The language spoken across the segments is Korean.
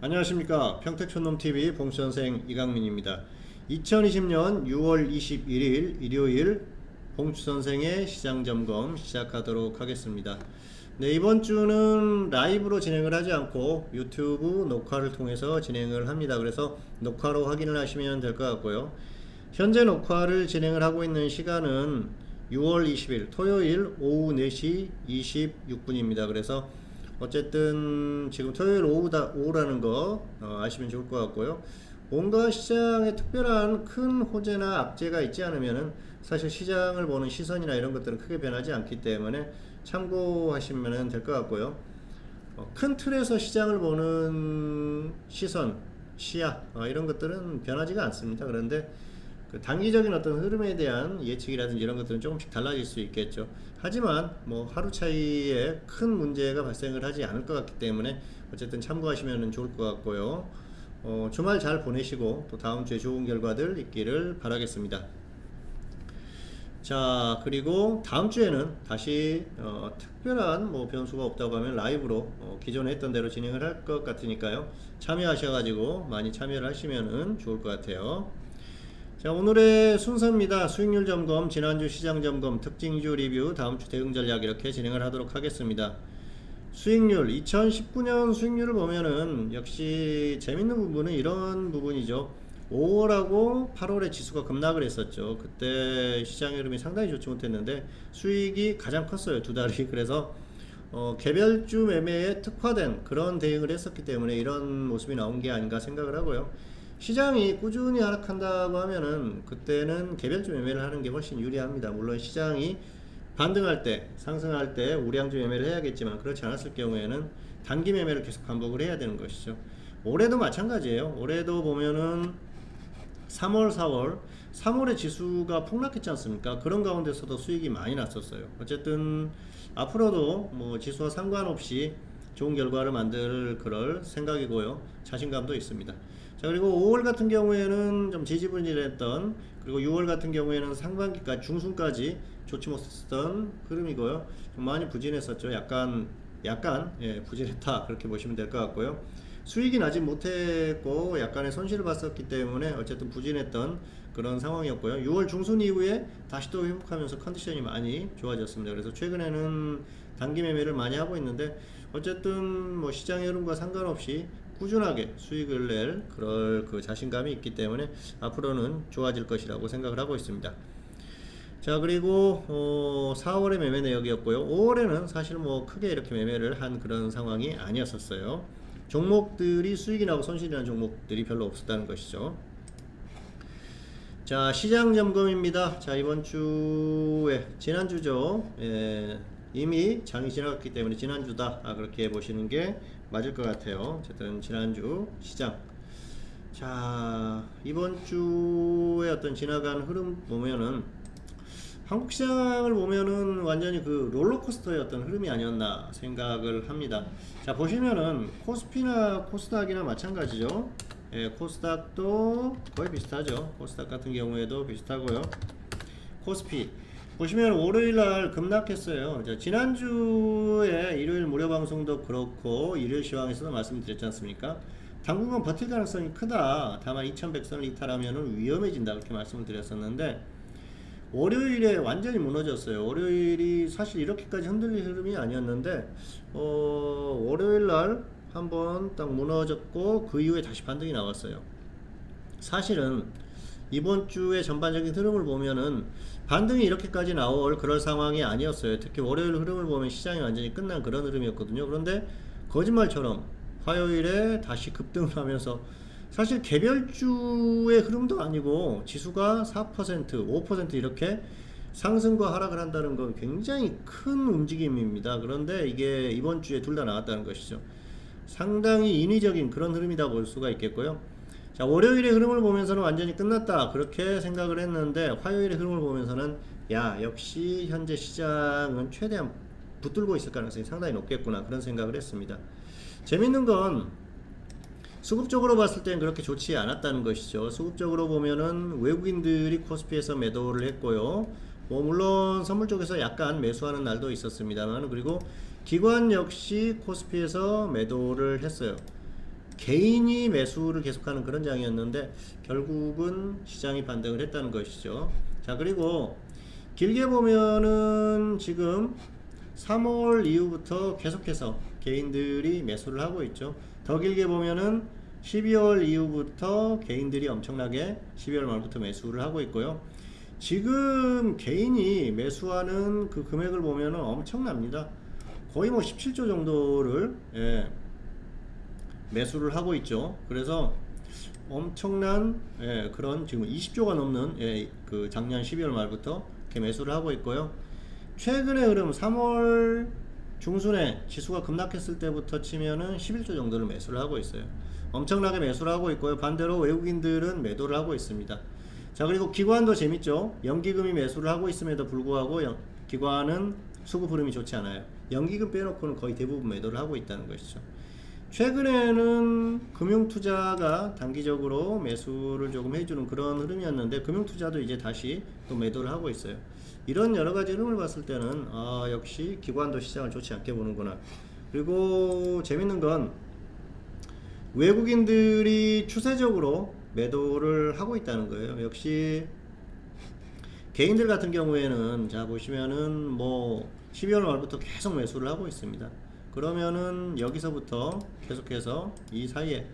안녕하십니까. 평택촌놈TV 봉수선생 이강민입니다. 2020년 6월 21일 일요일 봉수선생의 시장점검 시작하도록 하겠습니다. 네, 이번 주는 라이브로 진행을 하지 않고 유튜브 녹화를 통해서 진행을 합니다. 그래서 녹화로 확인을 하시면 될 것 같고요. 현재 녹화를 진행을 하고 있는 시간은 6월 20일 토요일 오후 4시 26분입니다. 그래서 어쨌든 지금 토요일 오후라는 거 아시면 좋을 것 같고요. 뭔가 시장에 특별한 큰 호재나 악재가 있지 않으면은 사실 시장을 보는 시선이나 이런 것들은 크게 변하지 않기 때문에 참고하시면 될 것 같고요. 큰 틀에서 시장을 보는 시선, 시야 이런 것들은 변하지가 않습니다. 그런데 그 단기적인 어떤 흐름에 대한 예측이라든지 이런 것들은 조금씩 달라질 수 있겠죠. 하지만 뭐 하루 차이에 큰 문제가 발생을 하지 않을 것 같기 때문에 어쨌든 참고하시면 좋을 것 같고요. 주말 잘 보내시고 또 다음 주에 좋은 결과들 있기를 바라겠습니다. 자, 그리고 다음 주에는 다시 특별한 뭐 변수가 없다고 하면 라이브로 기존에 했던 대로 진행을 할 것 같으니까요. 참여하셔가지고 많이 참여를 하시면 좋을 것 같아요. 자, 오늘의 순서입니다. 수익률 점검, 지난주 시장 점검, 특징주 리뷰, 다음주 대응 전략 이렇게 진행을 하도록 하겠습니다. 수익률, 2019년 수익률을 보면은 역시 재밌는 부분은 이런 부분이죠. 5월하고 8월에 지수가 급락을 했었죠. 그때 시장의 흐름이 상당히 좋지 못했는데 수익이 가장 컸어요. 두 달이. 그래서 개별주 매매에 특화된 그런 대응을 했었기 때문에 이런 모습이 나온 게 아닌가 생각을 하고요. 시장이 꾸준히 하락한다고 하면은 그때는 개별주 매매를 하는 게 훨씬 유리합니다. 물론 시장이 반등할 때, 상승할 때 우량주 매매를 해야겠지만 그렇지 않았을 경우에는 단기 매매를 계속 반복을 해야 되는 것이죠. 올해도 마찬가지예요. 올해도 보면은 3월, 4월, 3월에 지수가 폭락했지 않습니까? 그런 가운데서도 수익이 많이 났었어요. 어쨌든 앞으로도 뭐 지수와 상관없이 좋은 결과를 만들 그럴 생각이고요. 자신감도 있습니다. 자, 그리고 5월 같은 경우에는 좀 지지부진했던, 그리고 6월 같은 경우에는 상반기까지 중순까지 좋지 못했던 흐름이고요. 좀 많이 부진했었죠. 약간 부진했다 그렇게 보시면 될 것 같고요. 수익이 나지 못했고 약간의 손실을 봤었기 때문에 어쨌든 부진했던 그런 상황이었고요. 6월 중순 이후에 다시 또 회복하면서 컨디션이 많이 좋아졌습니다. 그래서 최근에는 단기 매매를 많이 하고 있는데 어쨌든 뭐 시장의 흐름과 상관없이 꾸준하게 수익을 낼 그럴 그 자신감이 있기 때문에 앞으로는 좋아질 것이라고 생각을 하고 있습니다. 자, 그리고 4월에 매매 내역이었고요. 5월에는 사실 뭐 크게 이렇게 매매를 한 그런 상황이 아니었었어요. 종목들이 수익이 나고 손실이 난 종목들이 별로 없었다는 것이죠. 자, 시장 점검입니다. 자, 이번 주에 지난주죠. 이미 장이 지나갔기 때문에 지난주다 그렇게 보시는 게 맞을 것 같아요. 어쨌든 지난주 시장. 자, 이번 주에 어떤 지나간 흐름 보면은 한국 시장을 보면은 완전히 그 롤러코스터의 어떤 흐름이 아니었나 생각을 합니다. 자, 보시면은 코스피나 코스닥이나 마찬가지죠. 코스닥도 거의 비슷하죠. 코스닥 같은 경우에도 비슷하고요. 코스피 보시면 월요일날 급락했어요. 자, 지난주에 일요일 무료 방송도 그렇고 일요일 시황에서도 말씀드렸지 않습니까? 당분간 버틸 가능성이 크다. 다만 2100선을 이탈하면 위험해진다 그렇게 말씀을 드렸었는데 월요일에 완전히 무너졌어요. 월요일이 사실 이렇게까지 흔들릴 흐름이 아니었는데 월요일날 한번 딱 무너졌고 그 이후에 다시 반등이 나왔어요. 사실은 이번 주의 전반적인 흐름을 보면은 반등이 이렇게까지 나올 그럴 상황이 아니었어요. 특히 월요일 흐름을 보면 시장이 완전히 끝난 그런 흐름이었거든요. 그런데 거짓말처럼 화요일에 다시 급등을 하면서 사실 개별주의 흐름도 아니고 지수가 4%, 5% 이렇게 상승과 하락을 한다는 건 굉장히 큰 움직임입니다. 그런데 이게 이번 주에 둘 다 나왔다는 것이죠. 상당히 인위적인 그런 흐름이다 볼 수가 있겠고요. 자, 월요일의 흐름을 보면서는 완전히 끝났다 그렇게 생각을 했는데 화요일의 흐름을 보면서는 역시 현재 시장은 최대한 붙들고 있을 가능성이 상당히 높겠구나 그런 생각을 했습니다. 재밌는 건 수급적으로 봤을 때는 그렇게 좋지 않았다는 것이죠. 수급적으로 보면은 외국인들이 코스피에서 매도를 했고요. 뭐 물론 선물 쪽에서 약간 매수하는 날도 있었습니다만, 그리고 기관 역시 코스피에서 매도를 했어요. 개인이 매수를 계속하는 그런 장이었는데 결국은 시장이 반등을 했다는 것이죠. 자, 그리고 길게 보면은 지금 3월 이후부터 계속해서 개인들이 매수를 하고 있죠. 더 길게 보면은 12월 이후부터 개인들이 엄청나게 12월 말부터 매수를 하고 있고요. 지금 개인이 매수하는 그 금액을 보면은 엄청납니다. 거의 뭐 17조 정도를 매수를 하고 있죠. 그래서 엄청난 그런 지금 20조가 넘는 그 작년 12월 말부터 이렇게 매수를 하고 있고요. 최근의 흐름 3월 중순에 지수가 급락했을 때부터 치면은 11조 정도를 매수를 하고 있어요. 엄청나게 매수를 하고 있고요. 반대로 외국인들은 매도를 하고 있습니다. 자, 그리고 기관도 재밌죠. 연기금이 매수를 하고 있음에도 불구하고 기관은 수급 흐름이 좋지 않아요. 연기금 빼놓고는 거의 대부분 매도를 하고 있다는 것이죠. 최근에는 금융투자가 단기적으로 매수를 조금 해주는 그런 흐름이었는데 금융투자도 이제 다시 또 매도를 하고 있어요. 이런 여러가지 흐름을 봤을 때는 역시 기관도 시장을 좋지 않게 보는구나. 그리고 재밌는 건 외국인들이 추세적으로 매도를 하고 있다는 거예요. 역시 개인들 같은 경우에는 자 보시면은 뭐 12월 말부터 계속 매수를 하고 있습니다. 그러면은 여기서부터 계속해서 이 사이에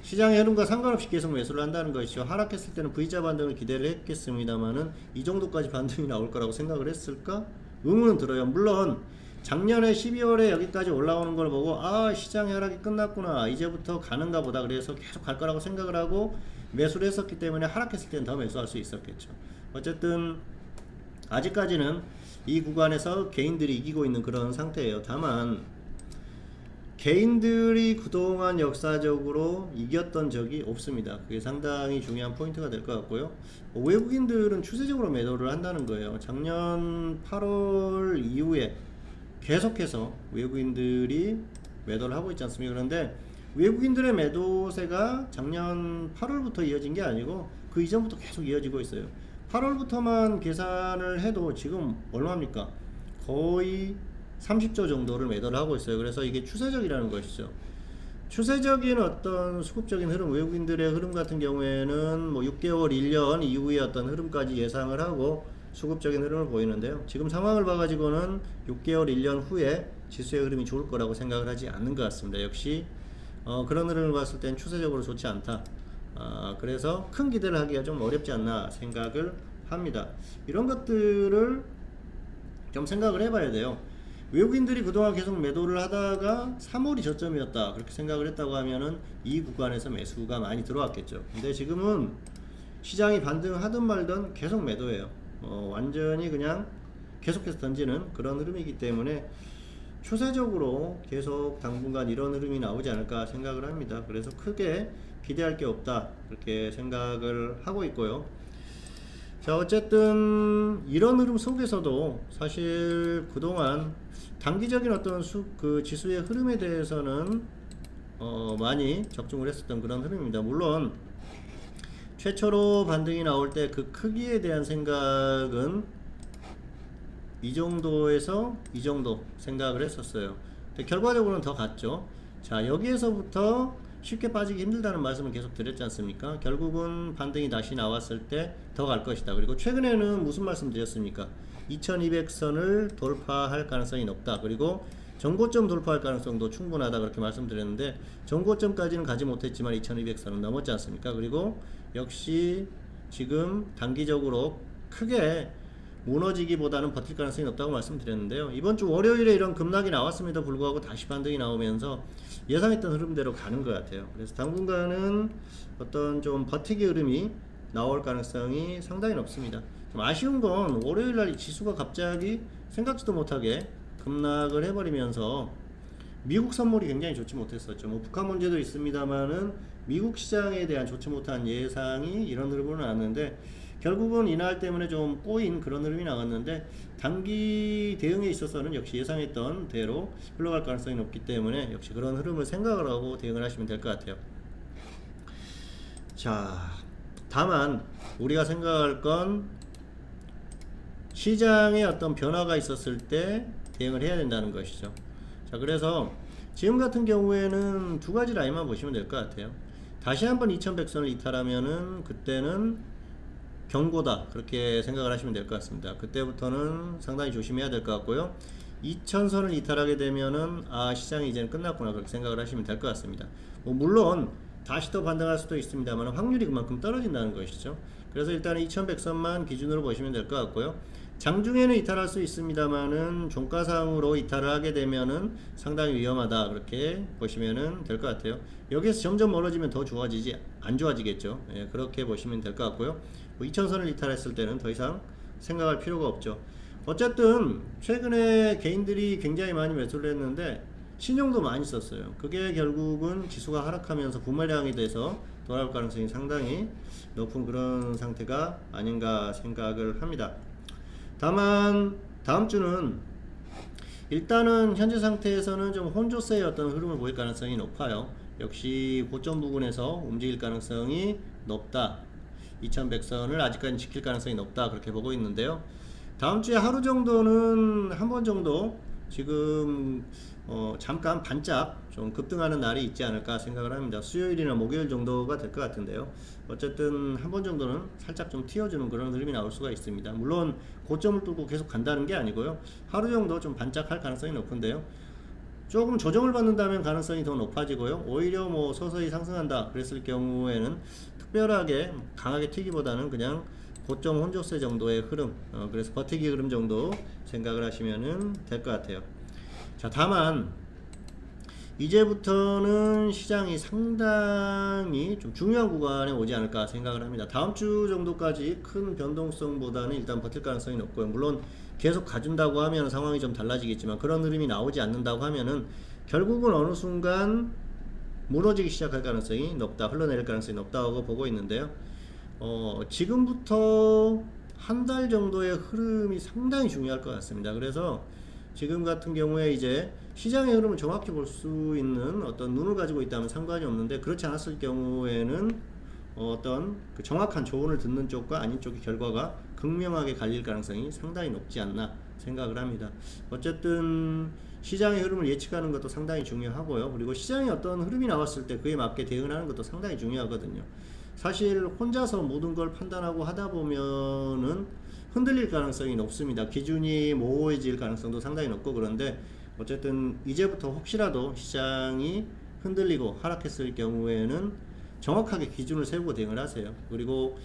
시장의 흐름과 상관없이 계속 매수를 한다는 것이죠. 하락했을 때는 V자 반등을 기대를 했겠습니다만은 이 정도까지 반등이 나올 거라고 생각을 했을까? 의문은 들어요. 물론 작년에 12월에 여기까지 올라오는 걸 보고 시장의 하락이 끝났구나, 이제부터 가는가 보다, 그래서 계속 갈 거라고 생각을 하고 매수를 했었기 때문에 하락했을 때는 더 매수할 수 있었겠죠. 어쨌든 아직까지는 이 구간에서 개인들이 이기고 있는 그런 상태예요. 다만 개인들이 그동안 역사적으로 이겼던 적이 없습니다. 그게 상당히 중요한 포인트가 될 것 같고요. 외국인들은 추세적으로 매도를 한다는 거예요. 작년 8월 이후에 계속해서 외국인들이 매도를 하고 있지 않습니까? 그런데 외국인들의 매도세가 작년 8월부터 이어진 게 아니고 그 이전부터 계속 이어지고 있어요. 8월부터만 계산을 해도 지금 얼마입니까? 거의 30조 정도를 매도를 하고 있어요. 그래서 이게 추세적이라는 것이죠. 추세적인 어떤 수급적인 흐름, 외국인들의 흐름 같은 경우에는 뭐 6개월, 1년 이후의 어떤 흐름까지 예상을 하고 수급적인 흐름을 보이는데요. 지금 상황을 봐가지고는 6개월, 1년 후에 지수의 흐름이 좋을 거라고 생각을 하지 않는 것 같습니다. 역시 그런 흐름을 봤을 땐 추세적으로 좋지 않다. 그래서 큰 기대를 하기가 좀 어렵지 않나 생각을 합니다. 이런 것들을 좀 생각을 해봐야 돼요. 외국인들이 그동안 계속 매도를 하다가 3월이 저점이었다 그렇게 생각을 했다고 하면은 이 구간에서 매수가 많이 들어왔겠죠. 근데 지금은 시장이 반등하든 말든 계속 매도예요. 완전히 그냥 계속해서 던지는 그런 흐름이기 때문에 추세적으로 계속 당분간 이런 흐름이 나오지 않을까 생각을 합니다. 그래서 크게 기대할 게 없다 그렇게 생각을 하고 있고요. 자, 어쨌든 이런 흐름 속에서도 사실 그동안 단기적인 어떤 그 지수의 흐름에 대해서는 많이 적중을 했었던 그런 흐름입니다. 물론 최초로 반등이 나올 때 그 크기에 대한 생각은 이 정도에서 이 정도 생각을 했었어요. 근데 결과적으로는 더 갔죠. 자, 여기에서부터 쉽게 빠지기 힘들다는 말씀을 계속 드렸지 않습니까? 결국은 반등이 다시 나왔을 때 더 갈 것이다. 그리고 최근에는 무슨 말씀 드렸습니까? 2200선을 돌파할 가능성이 높다. 그리고 전고점 돌파할 가능성도 충분하다 그렇게 말씀드렸는데 전고점까지는 가지 못했지만 2200선은 넘었지 않습니까? 그리고 역시 지금 단기적으로 크게 무너지기보다는 버틸 가능성이 높다고 말씀드렸는데요. 이번 주 월요일에 이런 급락이 나왔음에도 불구하고 다시 반등이 나오면서 예상했던 흐름대로 가는 것 같아요. 그래서 당분간은 어떤 좀 버티기 흐름이 나올 가능성이 상당히 높습니다. 좀 아쉬운 건 월요일날 지수가 갑자기 생각지도 못하게 급락을 해버리면서 미국 선물이 굉장히 좋지 못했었죠. 뭐 북한 문제도 있습니다만은 미국 시장에 대한 좋지 못한 예상이 이런 흐름으로 나왔는데 결국은 이날 때문에 좀 꼬인 그런 흐름이 나왔는데 단기 대응에 있어서는 역시 예상했던 대로 흘러갈 가능성이 높기 때문에 역시 그런 흐름을 생각을 하고 대응을 하시면 될 것 같아요. 자, 다만 우리가 생각할 건 시장에 어떤 변화가 있었을 때 대응을 해야 된다는 것이죠. 자, 그래서 지금 같은 경우에는 두 가지 라인만 보시면 될 것 같아요. 다시 한번 2100선을 이탈하면은 그때는 경고다, 그렇게 생각을 하시면 될 것 같습니다. 그때부터는 상당히 조심해야 될 것 같고요. 2000선을 이탈하게 되면은 시장이 이제는 끝났구나, 그렇게 생각을 하시면 될 것 같습니다. 물론 다시 더 반등할 수도 있습니다만 확률이 그만큼 떨어진다는 것이죠. 그래서 일단은 2100선만 기준으로 보시면 될 것 같고요. 장중에는 이탈할 수 있습니다만은 종가상으로 이탈을 하게 되면은 상당히 위험하다, 그렇게 보시면 될 것 같아요. 여기에서 점점 멀어지면 더 좋아지지 안 좋아지겠죠. 예, 그렇게 보시면 될 것 같고요. 2000선을 이탈했을 때는 더 이상 생각할 필요가 없죠. 어쨌든 최근에 개인들이 굉장히 많이 매수를 했는데 신용도 많이 썼어요. 그게 결국은 지수가 하락하면서 부메랑이 돼서 돌아올 가능성이 상당히 높은 그런 상태가 아닌가 생각을 합니다. 다만 다음 주는 일단은 현재 상태에서는 좀 혼조세의 어떤 흐름을 보일 가능성이 높아요. 역시 고점 부근에서 움직일 가능성이 높다. 2100선을 아직까지 지킬 가능성이 높다, 그렇게 보고 있는데요. 다음 주에 하루 정도는 한 번 정도 지금 잠깐 반짝 좀 급등하는 날이 있지 않을까 생각을 합니다. 수요일이나 목요일 정도가 될 것 같은데요. 어쨌든 한 번 정도는 살짝 좀 튀어주는 그런 흐름이 나올 수가 있습니다. 물론 고점을 뚫고 계속 간다는 게 아니고요. 하루 정도 좀 반짝할 가능성이 높은데요. 조금 조정을 받는다면 가능성이 더 높아지고요. 오히려 뭐 서서히 상승한다 그랬을 경우에는 특별하게 강하게 튀기보다는 그냥 고점 혼조세 정도의 흐름, 그래서 버티기 흐름 정도 생각을 하시면 될 것 같아요. 자, 다만 이제부터는 시장이 상당히 좀 중요한 구간에 오지 않을까 생각을 합니다. 다음 주 정도까지 큰 변동성보다는 일단 버틸 가능성이 높고요. 물론 계속 가준다고 하면 상황이 좀 달라지겠지만 그런 흐름이 나오지 않는다고 하면은 결국은 어느 순간 무너지기 시작할 가능성이 높다, 흘러내릴 가능성이 높다고 보고 있는데요. 지금부터 한 달 정도의 흐름이 상당히 중요할 것 같습니다. 그래서 지금 같은 경우에 이제 시장의 흐름을 정확히 볼 수 있는 어떤 눈을 가지고 있다면 상관이 없는데, 그렇지 않았을 경우에는 어떤 그 정확한 조언을 듣는 쪽과 아닌 쪽의 결과가 극명하게 갈릴 가능성이 상당히 높지 않나 생각을 합니다. 어쨌든 시장의 흐름을 예측하는 것도 상당히 중요하고요. 그리고 시장의 어떤 흐름이 나왔을 때 그에 맞게 대응하는 것도 상당히 중요하거든요. 사실 혼자서 모든 걸 판단하고 하다 보면은 흔들릴 가능성이 높습니다. 기준이 모호해질 가능성도 상당히 높고, 그런데 어쨌든 이제부터 혹시라도 시장이 흔들리고 하락했을 경우에는 정확하게 기준을 세우고 대응을 하세요. 그리고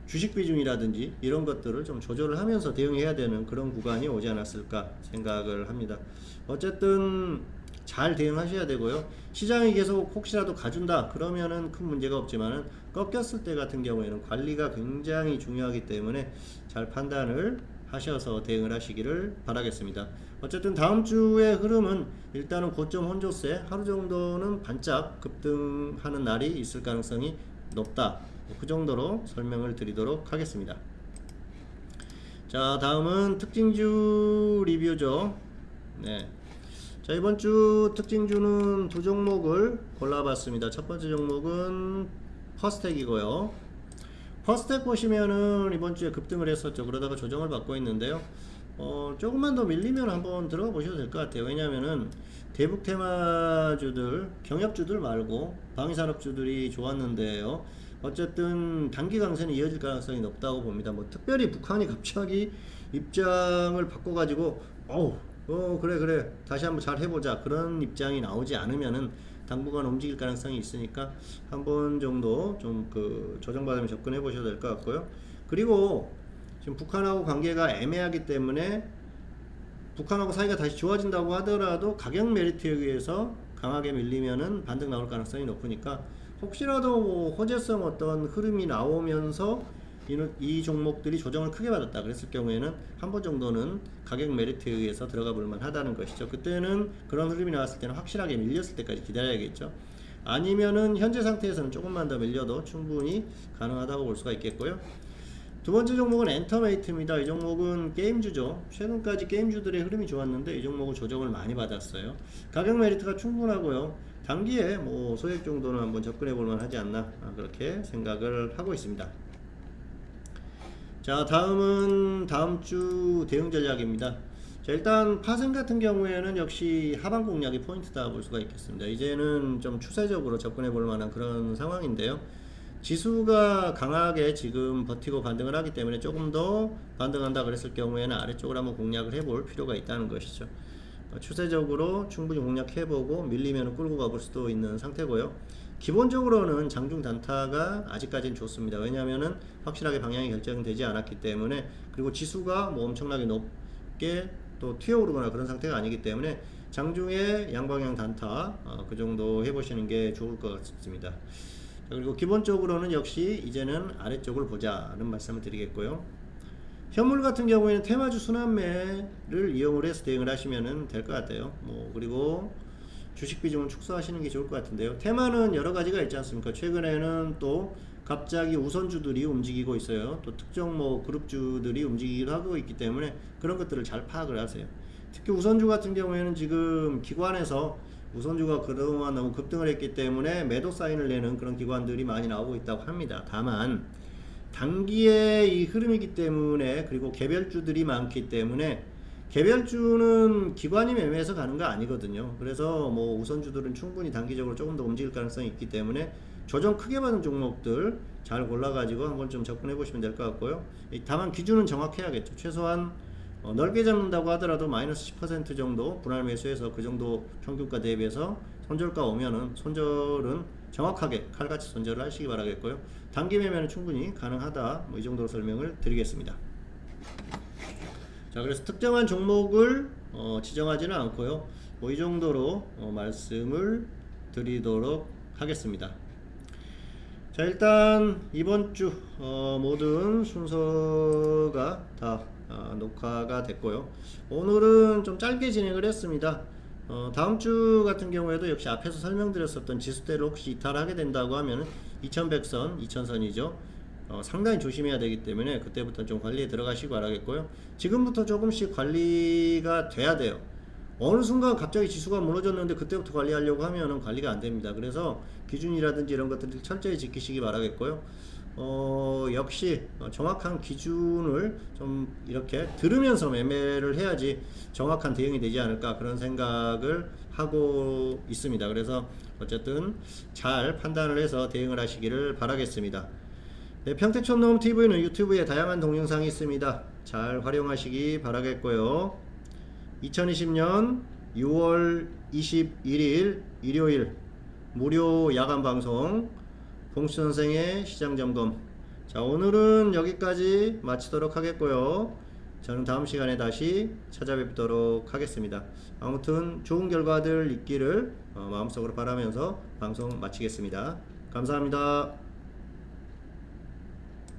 주식 비중이라든지 이런 것들을 좀 조절을 하면서 대응해야 되는 그런 구간이 오지 않았을까 생각을 합니다. 어쨌든 잘 대응하셔야 되고요. 시장이 계속 혹시라도 가준다 그러면은 큰 문제가 없지만은 꺾였을 때 같은 경우에는 관리가 굉장히 중요하기 때문에 잘 판단을 하셔서 대응을 하시기를 바라겠습니다. 어쨌든 다음 주의 흐름은 일단은 고점 혼조세 하루 정도는 반짝 급등하는 날이 있을 가능성이 높다, 그 정도로 설명을 드리도록 하겠습니다. 자, 다음은 특징주 리뷰죠. 네. 자, 이번 주 특징주는 두 종목을 골라봤습니다. 첫 번째 종목은 퍼스텍이고요. 퍼스텍 보시면은 이번 주에 급등을 했었죠. 그러다가 조정을 받고 있는데요. 조금만 더 밀리면 한번 들어가 보셔도 될 것 같아요. 왜냐면은 대북 테마주들, 경협주들 말고 방위산업주들이 좋았는데요. 어쨌든 단기 강세는 이어질 가능성이 높다고 봅니다. 뭐 특별히 북한이 갑자기 입장을 바꿔가지고 그래 다시 한번 잘 해보자 그런 입장이 나오지 않으면은 당분간 움직일 가능성이 있으니까 한 번 정도 좀 그 조정받으면 접근해 보셔도 될 것 같고요. 그리고 지금 북한하고 관계가 애매하기 때문에 북한하고 사이가 다시 좋아진다고 하더라도 가격 메리트에 의해서 강하게 밀리면은 반등 나올 가능성이 높으니까 혹시라도 뭐 호재성 어떤 흐름이 나오면서 이 종목들이 조정을 크게 받았다 그랬을 경우에는 한 번 정도는 가격 메리트에 의해서 들어가 볼만 하다는 것이죠. 그때는 그런 흐름이 나왔을 때는 확실하게 밀렸을 때까지 기다려야겠죠. 아니면은 현재 상태에서는 조금만 더 밀려도 충분히 가능하다고 볼 수가 있겠고요. 두 번째 종목은 엔터메이트입니다. 이 종목은 게임주죠. 최근까지 게임주들의 흐름이 좋았는데 이 종목은 조정을 많이 받았어요. 가격 메리트가 충분하고요. 단기에 뭐 소액 정도는 한번 접근해 볼만 하지 않나 그렇게 생각을 하고 있습니다. 자, 다음은 다음 주 대응 전략입니다. 자, 일단 파생 같은 경우에는 역시 하방 공략이 포인트다 볼 수가 있겠습니다. 이제는 좀 추세적으로 접근해 볼 만한 그런 상황인데요. 지수가 강하게 지금 버티고 반등을 하기 때문에 조금 더 반등한다 그랬을 경우에는 아래쪽을 한번 공략을 해볼 필요가 있다는 것이죠. 추세적으로 충분히 공략해보고 밀리면 끌고 가볼 수도 있는 상태고요. 기본적으로는 장중 단타가 아직까지는 좋습니다. 왜냐하면은 확실하게 방향이 결정되지 않았기 때문에, 그리고 지수가 뭐 엄청나게 높게 또 튀어오르거나 그런 상태가 아니기 때문에 장중에 양방향 단타 그 정도 해보시는 게 좋을 것 같습니다. 그리고 기본적으로는 역시 이제는 아래쪽을 보자는 말씀을 드리겠고요. 현물 같은 경우에는 테마주 순환매를 이용을 해서 대응을 하시면 될 것 같아요. 그리고 주식 비중을 축소하시는 게 좋을 것 같은데요. 테마는 여러 가지가 있지 않습니까? 최근에는 또 갑자기 우선주들이 움직이고 있어요. 또 특정 그룹주들이 움직이기도 하고 있기 때문에 그런 것들을 잘 파악을 하세요. 특히 우선주 같은 경우에는 지금 기관에서 우선주가 그동안 너무 급등을 했기 때문에 매도 사인을 내는 그런 기관들이 많이 나오고 있다고 합니다. 다만 단기의 이 흐름이기 때문에, 그리고 개별주들이 많기 때문에, 개별주는 기관이 매매해서 가는 거 아니거든요. 그래서 우선주들은 충분히 단기적으로 조금 더 움직일 가능성이 있기 때문에 조정 크게 받은 종목들 잘 골라가지고 한번 좀 접근해 보시면 될 것 같고요. 다만 기준은 정확해야겠죠. 최소한 넓게 잡는다고 하더라도 마이너스 10% 정도 분할 매수해서 그 정도 평균가 대비해서 손절가 오면은 손절은 정확하게 칼같이 손절을 하시기 바라겠고요. 단기 매매는 충분히 가능하다, 이 정도로 설명을 드리겠습니다. 자, 그래서 특정한 종목을 지정하지는 않고요. 이 정도로 말씀을 드리도록 하겠습니다. 자, 일단 이번 주 모든 순서가 다 녹화가 됐고요. 오늘은 좀 짧게 진행을 했습니다. 다음 주 같은 경우에도 역시 앞에서 설명드렸었던 지수대를 혹시 이탈하게 된다고 하면 2100선, 2000선이죠. 상당히 조심해야 되기 때문에 그때부터 좀 관리에 들어가시기 바라겠고요. 지금부터 조금씩 관리가 돼야 돼요. 어느 순간 갑자기 지수가 무너졌는데 그때부터 관리하려고 하면은 관리가 안 됩니다. 그래서 기준이라든지 이런 것들을 철저히 지키시기 바라겠고요. 역시 정확한 기준을 좀 이렇게 들으면서 매매를 해야지 정확한 대응이 되지 않을까, 그런 생각을 하고 있습니다. 그래서 어쨌든 잘 판단을 해서 대응을 하시기를 바라겠습니다. 네, 평택촌놈TV는 유튜브에 다양한 동영상이 있습니다. 잘 활용하시기 바라겠고요. 2020년 6월 21일 일요일 무료 야간 방송 봉수선생의 시장점검. 자, 오늘은 여기까지 마치도록 하겠고요. 저는 다음 시간에 다시 찾아뵙도록 하겠습니다. 아무튼 좋은 결과들 있기를 마음속으로 바라면서 방송 마치겠습니다. 감사합니다.